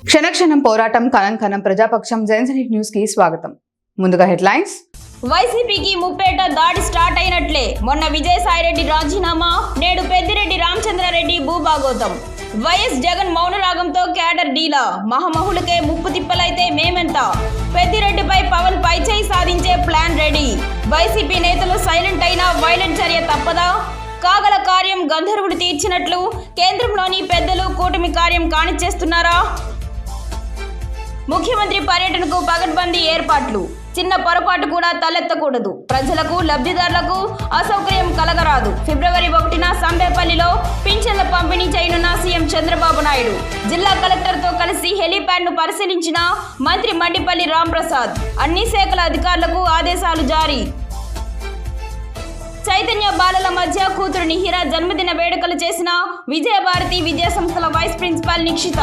క్షణక్షణం పోరాటం కణం కణం ప్రజాపక్షం జెన్సనిక్ న్యూస్ కి స్వాగతం. ముందుగా హెడ్లైన్స్. వైసీపీకి ముప్పేట దాడి స్టార్ట్ అయినట్లే. మొన్న విజయసాయిరెడ్డి రాజీనామా, నేడు పెద్దిరెడ్డి రామచంద్రారెడ్డి భూభాగోతం. వైఎస్ జగన్ మౌనరాగంతో క్యాడర్ డీలా. మహమహులకే ముప్పు తిప్పలైతే మేమెంత. పెద్దిరెడ్డిపై పవన్ పైచేయి సాధించే ప్లాన్ రెడీ. వైసీపీ నేతలు సైలెంట్ అయినా వైలెంట్ చర్య తప్పదా? కాగల కార్యం గంధర్వుడు తీర్చినట్లు కేంద్రంలోని పెద్దలు కూటమి కార్యం కానిచ్చేస్తున్నారా? ముఖ్యమంత్రి పర్యటనకు పగడ్బందీ ఏర్పాట్లు. చిన్న పొరపాటు కూడా తలెత్తకూడదు. ప్రజలకు లబ్ధిదారులకు అసౌకర్యం కలగరాదు. ఫిబ్రవరి 1న సంబేపల్లిలో పింఛన్ల పంపిణీ చేయనున్న సీఎం చంద్రబాబు నాయుడు. జిల్లా కలెక్టర్తో కలిసి హెలీప్యాడ్ను పరిశీలించిన మంత్రి మండిపల్లి రాంప్రసాద్. అన్ని శాఖల అధికారులకు ఆదేశాలు జారీ. చైతన్య బాలల మధ్య కూతురు నిహిరా జన్మదిన వేడుకలు చేసిన విజయభారతి విద్యాసంస్థల వైస్ ప్రిన్సిపాల్ నిక్షిత.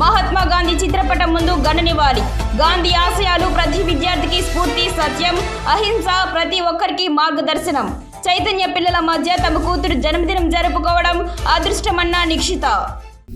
మహాత్మా గాంధీ చిత్రపటం ముందు ఘన నివాళి. గాంధీ ఆశయాలు ప్రతి విద్యార్థికి స్ఫూర్తి, సత్యం, అహింస ప్రతి ఒక్కరికి మార్గదర్శనం. చైతన్య పిల్లల మధ్య తమ కూతురు జన్మదినం జరుపుకోవడం అదృష్టమన్న నిక్షిత.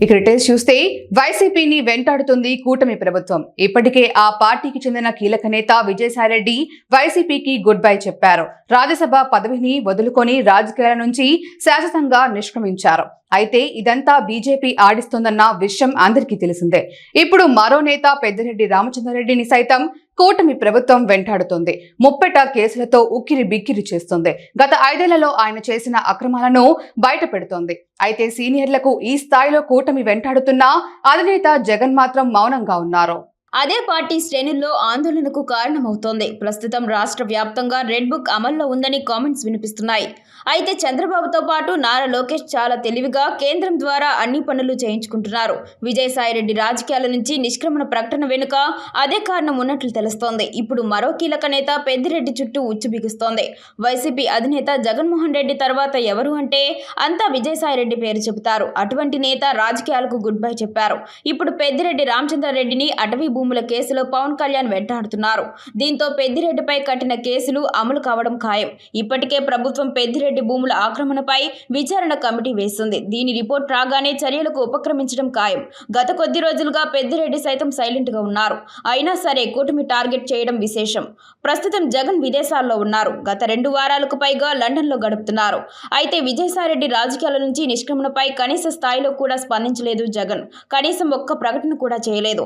ఇక డీటెయిల్స్ చూస్తే, వైసీపీని వెంటాడుతుంది కూటమి ప్రభుత్వం. ఇప్పటికే ఆ పార్టీకి చెందిన కీలక నేత విజయసాయిరెడ్డి వైసీపీకి గుడ్ బై చెప్పారు. రాజ్యసభ పదవిని వదులుకొని రాజకీయాల నుంచి శాశ్వతంగా నిష్క్రమించారు. అయితే ఇదంతా బీజేపీ ఆడిస్తోందన్న విషయం అందరికీ తెలిసిందే. ఇప్పుడు మరో నేత పెద్దిరెడ్డి రామచంద్రారెడ్డిని సైతం కూటమి ప్రభుత్వం వెంటాడుతోంది. ముప్పెట కేసులతో ఉక్కిరి బిక్కిరి చేస్తోంది. గత 5 ఏళ్లలో ఆయన చేసిన అక్రమాలను బయట పెడుతోంది. అయితే సీనియర్లకు ఈ స్థాయిలో కూటమి వెంటాడుతున్నా అధినేత జగన్ మాత్రం మౌనంగా ఉన్నారు. అదే పార్టీ శ్రేణుల్లో ఆందోళనకు కారణమవుతోంది. ప్రస్తుతం రాష్ట్ర వ్యాప్తంగా రెడ్ బుక్ అమల్లో ఉందని కామెంట్స్ వినిపిస్తున్నాయి. అయితే చంద్రబాబుతో పాటు నారా లోకేష్ చాలా తెలివిగా కేంద్రం ద్వారా అన్ని పనులు చేయించుకుంటున్నారు. విజయసాయిరెడ్డి రాజకీయాల నుంచి నిష్క్రమణ ప్రకటన వెనుక అదే కారణం ఉన్నట్లు తెలుస్తోంది. ఇప్పుడు మరో కీలక నేత పెద్దిరెడ్డి చుట్టూ ఉచ్చు బిగుస్తోంది. వైసీపీ అధినేత జగన్మోహన్ రెడ్డి తర్వాత ఎవరు అంటే అంతా విజయసాయిరెడ్డి పేరు చెబుతారు. అటువంటి నేత రాజకీయాలకు గుడ్ బై చెప్పారు. ఇప్పుడు పెద్దిరెడ్డి రామచంద్రారెడ్డిని అటవీ భూముల కేసులో పవన్ కళ్యాణ్ వెంటాడుతున్నారు. దీంతో పెద్దిరెడ్డిపై కట్టిన కేసులు అమలు కావడం ఖాయం. ఇప్పటికే ప్రభుత్వం పెద్దిరెడ్డి భూముల ఆక్రమణపై విచారణ కమిటీ వేస్తుంది. దీని రిపోర్ట్ రాగానే చర్యలకు ఉపక్రమించడం ఖాయం. గత కొద్ది రోజులుగా పెద్దిరెడ్డి సైతం సైలెంట్ గా ఉన్నారు. అయినా సరే కూటమి టార్గెట్ చేయడం విశేషం. ప్రస్తుతం జగన్ విదేశాల్లో ఉన్నారు. గత 2 వారాలకు పైగా లండన్ లో గడుపుతున్నారు. అయితే విజయసాయిరెడ్డి రాజకీయాల నుంచి నిష్క్రమణపై కనీస స్థాయిలో కూడా స్పందించలేదు జగన్. కనీసం ఒక్క ప్రకటన కూడా చేయలేదు.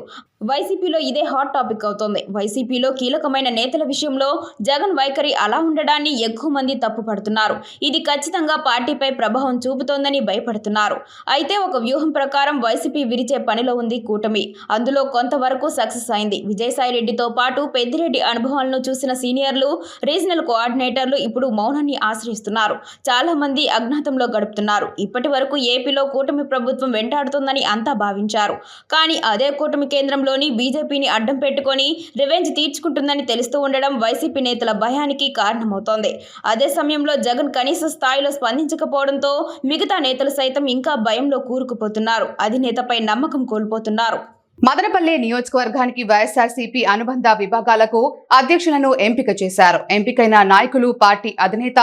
వైసీపీలో ఇదే హాట్ టాపిక్ అవుతోంది. వైసీపీలో కీలకమైన నేతల విషయంలో జగన్ వైఖరి అలా ఉండడాన్ని ఎక్కువ మంది తప్పుపడుతున్నారు. ఇది ఖచ్చితంగా పార్టీపై ప్రభావం చూపుతోందని భయపడుతున్నారు. అయితే ఒక వ్యూహం ప్రకారం వైసీపీ విరిచే పనిలో ఉంది కూటమి. అందులో కొంతవరకు సక్సెస్ అయింది. విజయసాయిరెడ్డితో పాటు పెద్దిరెడ్డి అనుభవాలను చూసిన సీనియర్లు, రీజనల్ కోఆర్డినేటర్లు ఇప్పుడు మౌనాన్ని ఆశ్రయిస్తున్నారు. చాలా మంది అజ్ఞాతంలో గడుపుతున్నారు. ఇప్పటి వరకు ఏపీలో కూటమి ప్రభుత్వం వెంటాడుతోందని అంతా భావించారు. కానీ అదే కూటమి కేంద్రంలోని బీజేపీని అడ్డం పెట్టుకొని రివెంజ్ తీర్చుకుంటుందని తెలుస్తూ ఉండడం వైసీపీ నేతల భయానికి కారణమవుతోంది. అదే సమయంలో జగన్ కనీస స్థాయిలో స్పందించకపోవడంతో మిగతా నేతలు సైతం ఇంకా భయంలో కూరుకుపోతున్నారు. అధినేతపై నమ్మకం కోల్పోతున్నారు. మదనపల్లె నియోజకవర్గానికి వైఎస్ఆర్సీపీ అనుబంధ విభాగాలకు అధ్యక్షులను ఎంపిక చేశారు. ఎంపికైన నాయకులు పార్టీ అధినేత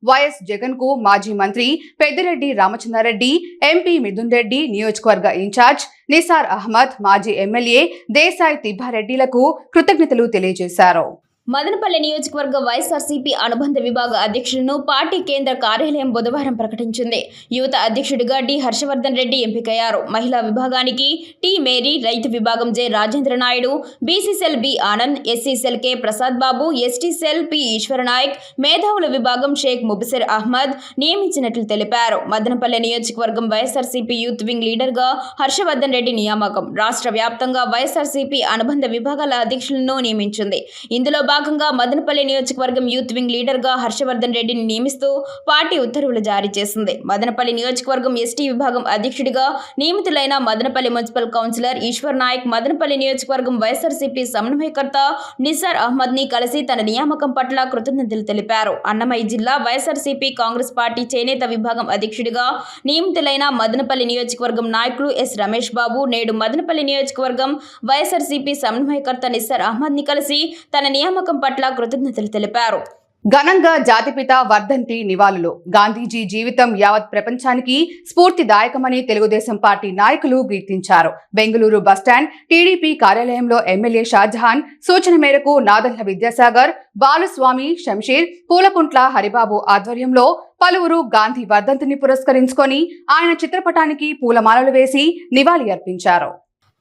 వైఎస్ జగన్ కు మాజీ మంత్రి పెద్దిరెడ్డి రామచంద్రారెడ్డి, ఎంపీ మిథున్ రెడ్డి, నియోజకవర్గ ఇన్ఛార్జ్ నిసార్ అహ్మద్, మాజీ ఎమ్మెల్యే దేశాయ్ తిబ్బారెడ్డిలకు కృతజ్ఞతలు తెలియజేశారు. మదనపల్లె నియోజకవర్గ వైఎస్ఆర్సీపీ అనుబంధ విభాగ అధ్యక్షులను పార్టీ కేంద్ర కార్యాలయం బుధవారం ప్రకటించింది. యువత అధ్యక్షుడిగా డి హర్షవర్ధన్ రెడ్డి ఎంపికయ్యారు. మహిళా విభాగానికి టి మేరీ, రైతు విభాగం J Rajendra Naidu, BC cell B Anand, SC cell K Prasad Babu, ST cell P Eshwaranayak, మేధావుల విభాగం షేక్ ముబసిర్ అహ్మద్ నియమించినట్లు తెలిపారు. మదనపల్లె నియోజకవర్గం వైఎస్ఆర్సీపీ యూత్ వింగ్ లీడర్ గా హర్షవర్ధన్ రెడ్డి నియామకం. రాష్ట్ర వ్యాప్తంగా వైఎస్ఆర్సీపీ అనుబంధ విభాగాల అధ్యక్షులను నియమించింది. ఇందులో భాగంగా మదనపల్లి నియోజకవర్గం యూత్ వింగ్ లీడర్ గా హర్షవర్ధన్ రెడ్డిని నియమిస్తూ పార్టీ ఉత్తర్వులు జారీ చేసింది. మదనపల్లి నియోజకవర్గం ఎస్టీ విభాగం అధ్యక్షుడిగా నియమితులైన మదనపల్లి మున్సిపల్ కౌన్సిలర్ ఈశ్వర్ నాయక్ మదనపల్లి నియోజకవర్గం వైఎస్ఆర్సీపీ సమన్వయకర్త నిసార్ అహ్మద్ ని కలిసి తన నియామకం పట్ల కృతజ్ఞతలు తెలిపారు. అన్నమయ్య జిల్లా వైఎస్ఆర్సీపీ కాంగ్రెస్ పార్టీ చేనేత విభాగం అధ్యక్షుడిగా నియమితులైన మదనపల్లి నియోజకవర్గం నాయకులు ఎస్ రమేష్ బాబు నేడు మదనపల్లి నియోజకవర్గం వైఎస్ఆర్సీపీ సమన్వయకర్త నిసార్ అహ్మద్ ని కలిసి తన నియామకం పట్ల కృతజ్ఞతలు తెలిపారు. ఘనంగా జాతిపిత వర్ధంతి నివాళులు. గాంధీజీ జీవితం యావత్ ప్రపంచానికి స్ఫూర్తిదాయకమని తెలుగుదేశం పార్టీ నాయకులు కీర్తించారు. బెంగళూరు బస్టాండ్ టీడీపీ కార్యాలయంలో ఎమ్మెల్యే షాజహాన్ సూచన మేరకు నాదెండ్ల విద్యాసాగర్, బాలుస్వామి, శంషీర్, పూలకుంట్ల హరిబాబు ఆధ్వర్యంలో పలువురు గాంధీ వర్ధంతిని పురస్కరించుకొని ఆయన చిత్రపటానికి పూలమాలలు వేసి నివాళి అర్పించారు.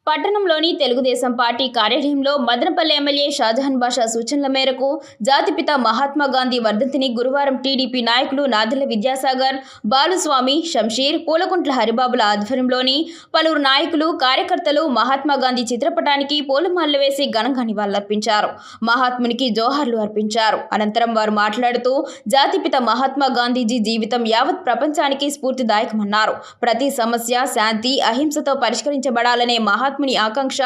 పట్టణంలోని తెలుగుదేశం పార్టీ కార్యాలయంలో మదనపల్లి ఎమ్మెల్యే షాజహాన్ బాషా సూచనల మేరకు జాతిపిత మహాత్మా గాంధీ వర్ధంతిని గురువారం టీడీపీ నాయకులు నాదెండ్ల విద్యాసాగర్, బాలుస్వామి, శంషీర్, పూలకుంట్ల హరిబాబుల ఆధ్వర్యంలోని పలువురు నాయకులు, కార్యకర్తలు మహాత్మా గాంధీ చిత్రపటానికి పూలమాలలు వేసి ఘనంగా నివాళులర్పించారు. మహాత్మునికి జోహార్లు అర్పించారు. అనంతరం వారు మాట్లాడుతూ జాతిపిత మహాత్మా గాంధీజీ జీవితం యావత్ ప్రపంచానికి స్ఫూర్తిదాయకమన్నారు. ప్రతి సమస్య శాంతి, అహింసతో పరిష్కరించబడాలనే మహాత్ముని ఆకాంక్ష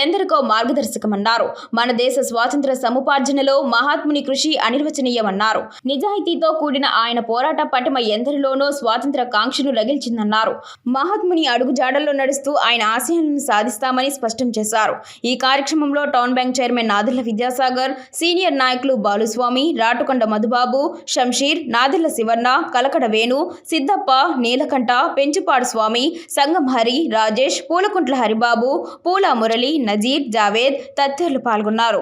ఎందరికో మార్గదర్శకమన్నారు. మన దేశ స్వాతంత్ర సముపార్జనలో మహాత్ముని కృషి అనిర్వచనీయమన్నారు. నిజాయితీతో కూడిన ఆయన పోరాట పటిమ ఎందరిలోనో స్వాతంత్ర కాంక్షను రగిల్చిందన్నారు. మహాత్ముని అడుగుజాడల్లో నడుస్తూ ఆయన ఆశయాలను సాధిస్తామని స్పష్టం చేశారు. ఈ కార్యక్రమంలో town bank chairman Nadendla Vidyasagar, senior నాయకులు బాలుస్వామి, రాటుకొండ మధుబాబు, శంషీర్, నాదెండ్ల శివన్న, కలకడ వేణు, సిద్దప్ప, నీలకంఠ, పెంచుపాడు స్వామి, సంగం హరి, రాజేష్, పూలకుంట్ల హరిబాబు, పూల మురళి, నజీర్, జావేద్ తదితరులు పాల్గొన్నారు.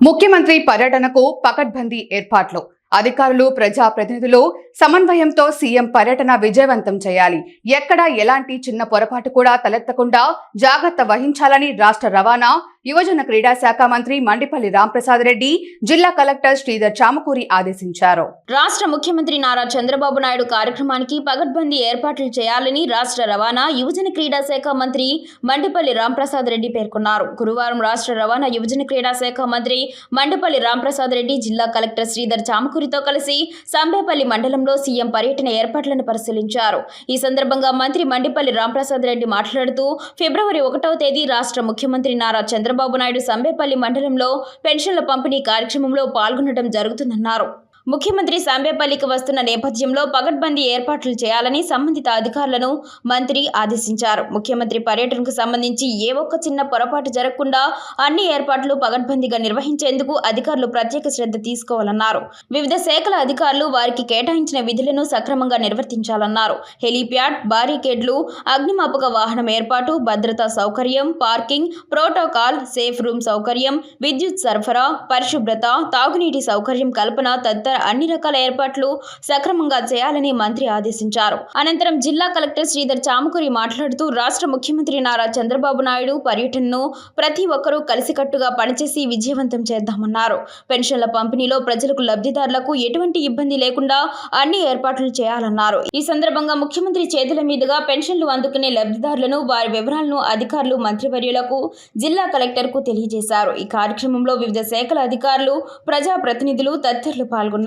ముఖ్యమంత్రి పర్యటనకు పకడ్బందీ ఏర్పాట్లు. అధికారులు, ప్రజాప్రతినిధులు సమన్వయంతో సీఎం పర్యటన విజయవంతం చేయాలి. ఎక్కడ ఎలాంటి చిన్న పొరపాటు కూడా తలెత్తకుండా జాగ్రత్త వహించాలని రాష్ట్ర రవాణా, యువజన క్రీడా శాఖ మంత్రి మండిపల్లి రాంప్రసాద్ రెడ్డి జిల్లా కలెక్టర్ శ్రీధర్ చామకూరి ఆదేశించారు. రాష్ట్ర ముఖ్యమంత్రి నారా చంద్రబాబు నాయుడు కార్యక్రమానికి పకడ్బందీ ఏర్పాట్లు చేయాలని రాష్ట్ర రవాణా, యువజన క్రీడా శాఖ మంత్రి మండిపల్లి రాంప్రసాద్ రెడ్డి పేర్కొన్నారు. గురువారం రాష్ట్ర రవాణా, యువజన క్రీడా శాఖ మంత్రి మండిపల్లి రాంప్రసాద్ రెడ్డి జిల్లా కలెక్టర్ శ్రీధర్ చామకూరితో కలిసి సంబేపల్లి మండలంలో సీఎం పర్యటన ఏర్పాట్లను పరిశీలించారు. ఈ సందర్భంగా మంత్రి మండిపల్లి రాంప్రసాద్ రెడ్డి మాట్లాడుతూ ఫిబ్రవరి 1వ తేదీ రాష్ట్ర ముఖ్యమంత్రి నారా చంద్రబాబు నాయుడు సంబేపల్లి మండలంలో పెన్షన్ల పంపిణీ కార్యక్రమంలో పాల్గొనడం జరుగుతుందన్నారు. ముఖ్యమంత్రి సంబేపల్లికి వస్తున్న నేపథ్యంలో పకడ్బందీ ఏర్పాట్లు చేయాలని సంబంధిత అధికారులను మంత్రి ఆదేశించారు. ముఖ్యమంత్రి పర్యటనకు సంబంధించి ఏ ఒక్క చిన్న పొరపాటు జరగకుండా అన్ని ఏర్పాట్లు పకడ్బందీగా నిర్వహించేందుకు అధికారులు ప్రత్యేక శ్రద్ధ తీసుకోవాలన్నారు. వివిధ శాఖల అధికారులు వారికి కేటాయించిన విధులను సక్రమంగా నిర్వర్తించాలన్నారు. హెలీప్యాడ్, బారికేడ్లు, అగ్నిమాపక వాహనం ఏర్పాటు, భద్రతా సౌకర్యం, పార్కింగ్, ప్రోటోకాల్, సేఫ్ రూమ్ సౌకర్యం, విద్యుత్ సరఫరా, పరిశుభ్రత, తాగునీటి సౌకర్యం కల్పన తదితర అన్ని రకాల ఏర్పాట్లు సక్రమంగా చేయాలని మంత్రి ఆదేశించారు. అనంతరం జిల్లా కలెక్టర్ శ్రీధర్ చామకూరి మాట్లాడుతూ రాష్ట్ర ముఖ్యమంత్రి నారా చంద్రబాబు నాయుడు పర్యటనను ప్రతి ఒక్కరూ కలిసికట్టుగా పనిచేసి విజయవంతం చేద్దామన్నారు. పెన్షన్ల పంపిణీలో ప్రజలకు, లబ్ధిదారులకు ఎటువంటి ఇబ్బంది లేకుండా అన్ని ఏర్పాట్లు చేయాలన్నారు. ఈ సందర్భంగా ముఖ్యమంత్రి చేతుల మీదుగా పెన్షన్లు అందుకునే లబ్ధిదారులను, వారి వివరాలను అధికారులు మంత్రివర్యులకు, జిల్లా కలెక్టర్కు తెలియజేశారు. ఈ కార్యక్రమంలో వివిధ శాఖల అధికారులు, ప్రజాప్రతినిధులు తదితరులు పాల్గొన్నారు.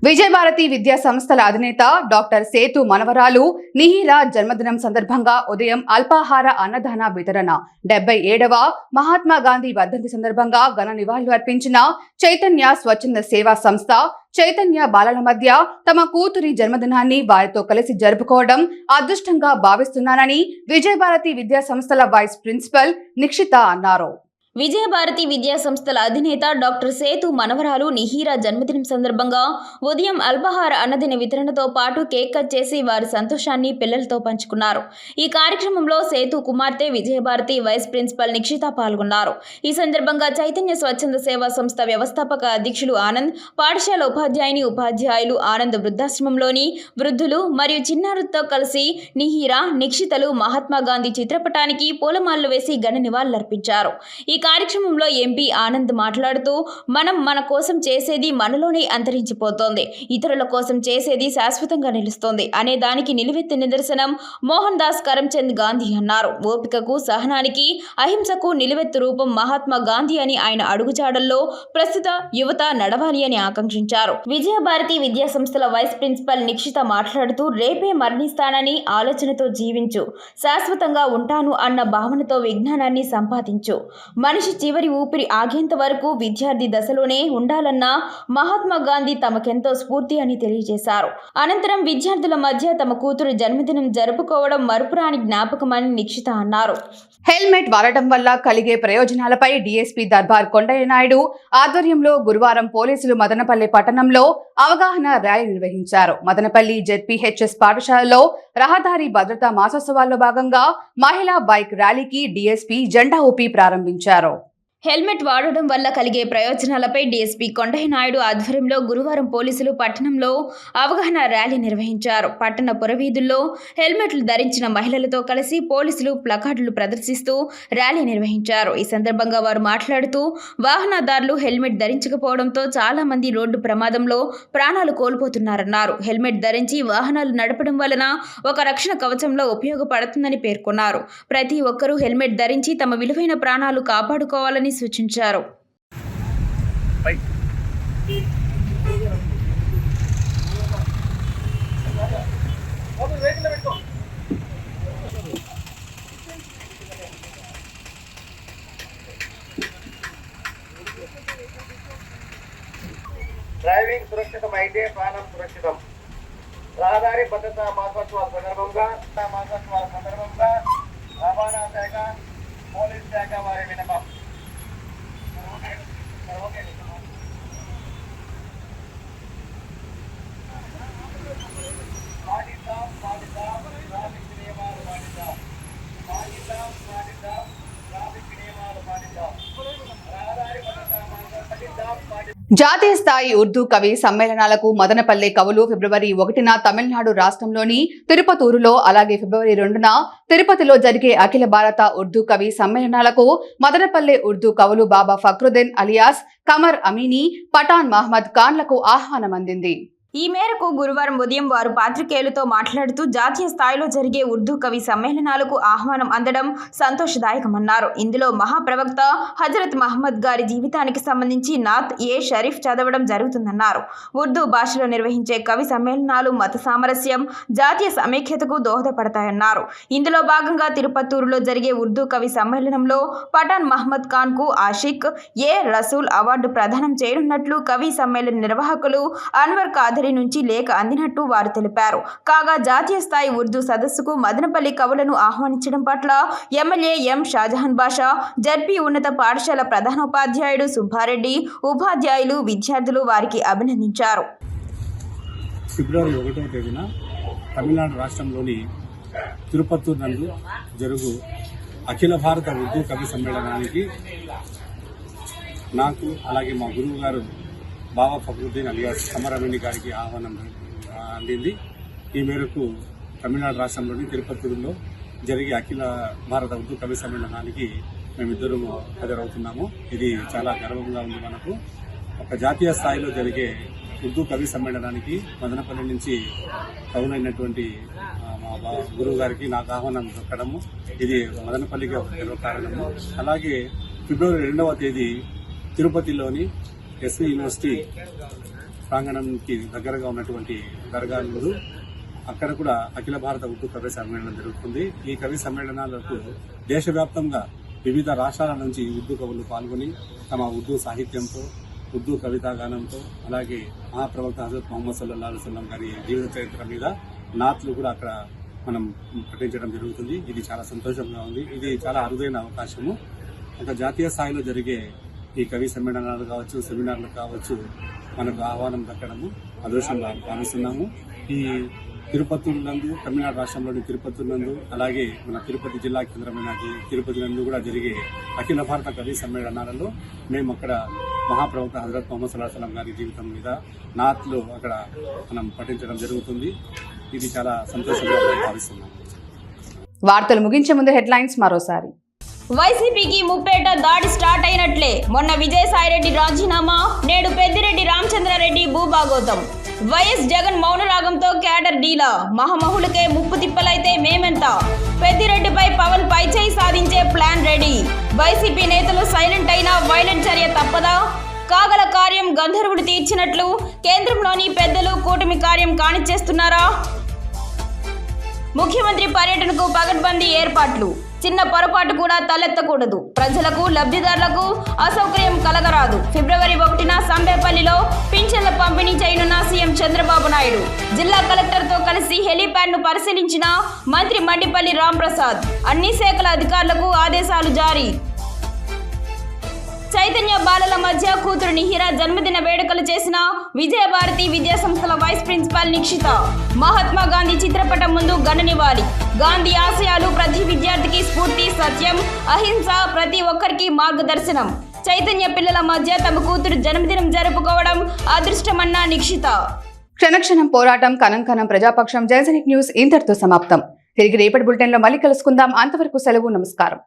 విజయభారతి విద్యా సంస్థల అధినేత డాక్టర్ సేతు మనవరాలు నిహిరా జన్మదినం సందర్భంగా ఉదయం అల్పాహార అన్నదాన వితరణ. 77వ మహాత్మా గాంధీ వర్ధంతి సందర్భంగా ఘన నివాళులు అర్పించిన చైతన్య స్వచ్ఛంద సేవా సంస్థ, చైతన్య బాలల మధ్య తమ కూతురి జన్మదినాన్ని వారితో కలిసి జరుపుకోవడం అదృష్టంగా భావిస్తున్నానని విజయభారతి విద్యా సంస్థల వైస్ ప్రిన్సిపల్ నిక్షిత అన్నారు. విజయభారతి విద్యా సంస్థల అధినేత డాక్టర్ సేతు మనవరాలు నిహీరా జన్మదినం సందర్భంగా ఉదయం అల్పాహార అన్నదిన వితరణతో పాటు కేక్ కట్ చేసి వారి సంతోషాన్ని పిల్లలతో పంచుకున్నారు. ఈ కార్యక్రమంలో సేతు కుమార్తె విజయభారతి వైస్ ప్రిన్సిపల్ నిక్షిత పాల్గొన్నారు. ఈ సందర్భంగా చైతన్య స్వచ్ఛంద సేవా సంస్థ వ్యవస్థాపక అధ్యక్షులు ఆనంద్, పాఠశాల ఉపాధ్యాయులు ఆనంద్ వృద్ధాశ్రమంలోని వృద్ధులు మరియు చిన్నారులతో కలిసి నిహీరా, నిక్షితలు మహాత్మా గాంధీ చిత్రపటానికి పూలమాలలు వేసి ఘన నివాళులర్పించారు. ఈ కార్యక్రమంలో ఎంపీ ఆనంద్ మాట్లాడుతూ మన కోసం చేసేది మనలోనే అంతరించిపోతోంది, ఇతరుల కోసం చేసేది శాశ్వతంగా నిలుస్తోంది అనే దానికి నిలువెత్తు నిదర్శనం మోహన్ దాస్ కరమ్చంద్ గాంధీ అన్నారు. ఓపికకు, సహనానికి, అహింసకు నిలువెత్తు రూపం మహాత్మా గాంధీ అని ఆయన అడుగుజాడల్లో ప్రస్తుత యువత నడవాలి అని ఆకాంక్షించారు. విజయభారతి విద్యా సంస్థల వైస్ ప్రిన్సిపల్ నిక్షిత మాట్లాడుతూ రేపే మరణిస్తానని ఆలోచనతో జీవించు, శాశ్వతంగా ఉంటాను అన్న భావనతో విజ్ఞానాన్ని సంపాదించు, మన మనిషి చివరి ఊపిరి ఆగేంత వరకు విద్యార్థి దశలోనే ఉండాలన్న మహాత్మా గాంధీ తమకెంతో స్ఫూర్తి అని తెలియజేశారు. అనంతరం విద్యార్థుల మధ్య తమ కూతురు జన్మదినం జరుపుకోవడం మరుపురాని జ్ఞాపకమని నిక్షిత అన్నారు. హెల్మెట్ వాడటం వల్ల కలిగే ప్రయోజనాలపై డీఎస్పీ దర్బార్ కొండయ్య నాయుడు ఆధ్వర్యంలో గురువారం పోలీసులు మదనపల్లి పట్టణంలో అవగాహన ర్యాలీ నిర్వహించారు. మదనపల్లి జెడ్పీహెచ్ఎస్ పాఠశాలలో రహదారి భద్రతా మాసోత్సవాల్లో భాగంగా మహిళా బైక్ ర్యాలీకి డీఎస్పీ జెండా ఊపి ప్రారంభించారు. హెల్మెట్ వాడడం వల్ల కలిగే ప్రయోజనాలపై డీఎస్పీ కొండయ్య నాయుడు ఆధ్వర్యంలో గురువారం పోలీసులు పట్టణంలో అవగాహన ర్యాలీ నిర్వహించారు. పట్టణ పురవీధుల్లో హెల్మెట్లు ధరించిన మహిళలతో కలిసి పోలీసులు ప్లకార్డులు ప్రదర్శిస్తూ ర్యాలీ నిర్వహించారు. ఈ సందర్భంగా వారు మాట్లాడుతూ వాహనదారులు హెల్మెట్ ధరించకపోవడంతో చాలా మంది రోడ్డు ప్రమాదంలో ప్రాణాలు కోల్పోతున్నారన్నారు. హెల్మెట్ ధరించి వాహనాలు నడపడం వలన ఒక రక్షణ కవచంలో ఉపయోగపడుతుందని పేర్కొన్నారు. ప్రతి ఒక్కరూ హెల్మెట్ ధరించి తమ విలువైన ప్రాణాలు కాపాడుకోవాలని సూచించారు. డ్రైవింగ్ సురక్షితం అయితే ప్రాణం సురక్షితం. రహదారి భద్రతా మాసోత్సవాల సందర్భంగా రవాణా శాఖ, పోలీస్ శాఖ వారి విన్నపం. జాతీయ స్థాయి ఉర్దూ కవి సమ్మేళనాలకు మదనపల్లె కవులు ఫిబ్రవరి 1న తమిళనాడు రాష్ట్రంలోని తిరుపతూరులో, అలాగే ఫిబ్రవరి 2న తిరుపతిలో జరిగే అఖిల భారత ఉర్దూ కవి సమ్మేళనాలకు మదనపల్లె ఉర్దూ కవులు బాబా ఫక్రుద్దీన్ అలియాస్ కమర్ అమీనీ, పఠాన్ మహమ్మద్ ఖాన్లకు ఆహ్వానం అందింది. ఈ మేరకు గురువారం ఉదయం వారు పాత్రికేయులతో మాట్లాడుతూ జాతీయ స్థాయిలో జరిగే ఉర్దూ కవి సమ్మేళనాలకు ఆహ్వానం అందడం సంతోషదాయకమన్నారు. ఇందులో మహాప్రవక్త హజరత్ మహమ్మద్ గారి జీవితానికి సంబంధించి నాత్ ఏ షరీఫ్ చదవడం జరుగుతుందన్నారు. ఉర్దూ భాషలో నిర్వహించే కవి సమ్మేళనాలు మత సామరస్యం, జాతీయ సమైక్యతకు దోహదపడతాయన్నారు. ఇందులో భాగంగా తిరుపతూరులో జరిగే ఉర్దూ కవి సమ్మేళనంలో పఠాన్ మహమ్మద్ ఖాన్ కు ఆషిక్ ఏ రసూల్ అవార్డు ప్రదానం చేయనున్నట్లు కవి సమ్మేళన నిర్వాహకులు అన్వర్ ఖాదరి నుంచి లేఖ అందినట్టు వారు తెలిపారు. కాగా జాతీయ స్థాయి ఉర్దూ సదస్సుకు మదనపల్లి కవులను ఆహ్వానించడం పట్ల ఎమ్మెల్యే ఎం షాజహాన్ బాషా, జడ్పీ ఉన్నత పాఠశాల ప్రధానోపాధ్యాయుడు సుబ్బారెడ్డి, ఉపాధ్యాయులు, విద్యార్థులు వారికి అభినందించారు. ఫిబ్రవరి 1వ తేదీన తమిళనాడు రాష్ట్రంలోని తిరుపతూరు నందు జరుగు అఖిల భారత ఉర్దూ కవి సమ్మేళనానికి నాకు, అలాగే మా గురువు గారు బాబా ఫక్రుద్దీన్ అలియాస్ కమర్ అమీనీ గారికి ఆహ్వానం అందింది. ఈ మేరకు తమిళనాడు రాష్ట్రంలోని తిరుపతిలో జరిగే అఖిల భారత ఉర్దూ కవి సమ్మేళనానికి మేమిద్దరూ హాజరవుతున్నాము. ఇది చాలా గర్వంగా ఉంది మనకు. ఒక జాతీయ స్థాయిలో జరిగే ఉర్దూ కవి సమ్మేళనానికి మదనపల్లి నుంచి కవులైనటువంటి మా గురువు గారికి నాకు ఆహ్వానం దొక్కడము ఇది మదనపల్లికి ఒక గర్వకారణము. అలాగే ఫిబ్రవరి 2వ తేదీ తిరుపతిలోని ఎస్వి యూనివర్సిటీ ప్రాంగణంకి దగ్గరగా ఉన్నటువంటి దర్గా నందు అక్కడ కూడా అఖిల భారత ఉర్దూ కవి సమ్మేళనం జరుగుతుంది. ఈ కవి సమ్మేళనాలకు దేశవ్యాప్తంగా వివిధ రాష్ట్రాల నుంచి ఉర్దూ కవులు పాల్గొని తమ ఉర్దూ సాహిత్యంతో, ఉర్దూ కవితాగానంతో, అలాగే మహాప్రవక్త హజరత్ ముహమ్మద్ సల్లల్లాహు అలైహి వసల్లం గారి జీవిత చరిత్ర మీద నాత్లు కూడా అక్కడ మనం పఠించడం జరుగుతుంది. ఇది చాలా సంతోషంగా ఉంది. ఇది చాలా అరుదైన అవకాశము. ఒక జాతీయ స్థాయిలో జరిగే ఈ కవి సమ్మేళనాలు కావచ్చు, సెమినార్లు కావచ్చు, మనకు ఆహ్వానం దక్కడము అదృష్టంగా భావిస్తున్నాము. ఈ తిరుపతూరు నందు, తమిళనాడు రాష్ట్రంలోని తిరుపతూరు నందు, అలాగే మన తిరుపతి జిల్లా కేంద్రమైన తిరుపతి నందు కూడా జరిగే అఖిల భారత కవి సమ్మేళనాలలో మేము అక్కడ మహాప్రవక్త హజరత్ ముహమ్మద్ సల్లల్లాహు అలైహి వసల్లం గారి జీవితం మీద నాత్లు అక్కడ మనం పఠించడం జరుగుతుంది. ఇది చాలా సంతోషంగా భావిస్తున్నాము. వార్తలు ముగించే ముందు హెడ్లైన్స్ మరోసారి. వైసీపీకి ముప్పేట దాడి స్టార్ట్ అయినట్లే. మొన్న విజయసాయిరెడ్డి రాజీనామా, నేడు పెద్దిరెడ్డి రామచంద్రారెడ్డి భూభాగోతం. వైఎస్ జగన్ మౌనరాగంతో క్యాడర్ డీలా. మహామహులకే ముప్పు తిప్పలైతే మేమెంత. పెద్దిరెడ్డిపై పవన్ పైచేయి సాధించే ప్లాన్ రెడీ. వైసీపీ నేతలు సైలెంట్ అయినా వైలెంట్ చర్య తప్పదా? కాగల కార్యం గంధర్వుడు తీర్చినట్లు కేంద్రంలోని పెద్దలు కూటమి కార్యం కానిచ్చేస్తున్నారా? ముఖ్యమంత్రి పర్యటనకు పగడ్బందీ ఏర్పాట్లు. చిన్న పొరపాటు కూడా తలెత్తకూడదు. ప్రజలకు, లబ్ధిదారులకు అసౌకర్యం కలగరాదు. ఫిబ్రవరి 1న సంబేపల్లిలో పింఛన్ల పంపిణీ చేయనున్న సీఎం చంద్రబాబు నాయుడు. జిల్లా కలెక్టర్తో కలిసి హెలీప్యాడ్ను పరిశీలించిన మంత్రి మండిపల్లి రాంప్రసాద్. అన్ని శాఖల అధికారులకు ఆదేశాలు జారీ. చైతన్య బాలల మధ్య కూతురు నిహిరా జన్మదిన వేడుకలు చేసిన విజయభారతి విద్యాసంస్థల వైస్ ప్రిన్సిపాల్ నిక్షిత. మహాత్మా గాంధీ చిత్రపటం ముందు ఘన నివాళి. గాంధీ ఆశయాలు ప్రతి విద్యార్థికి స్ఫూర్తి, సత్యం, అహింస ప్రతి ఒక్కరికి మార్గదర్శనం. చైతన్య పిల్లల మధ్య తమ కూతురు జన్మదినం జరుపుకోవడం అదృష్టమన్న నిక్షిత. క్షణక్షణం పోరాటం, కణం కణం ప్రజాపక్షం. జనసైనిక్ న్యూస్ ఇంతటితో సమాప్తం. తిరిగి రేపటి బులెటిన్లో మళ్ళీ కలుసుకుందాం. అంతవరకు సెలవు. నమస్కారం.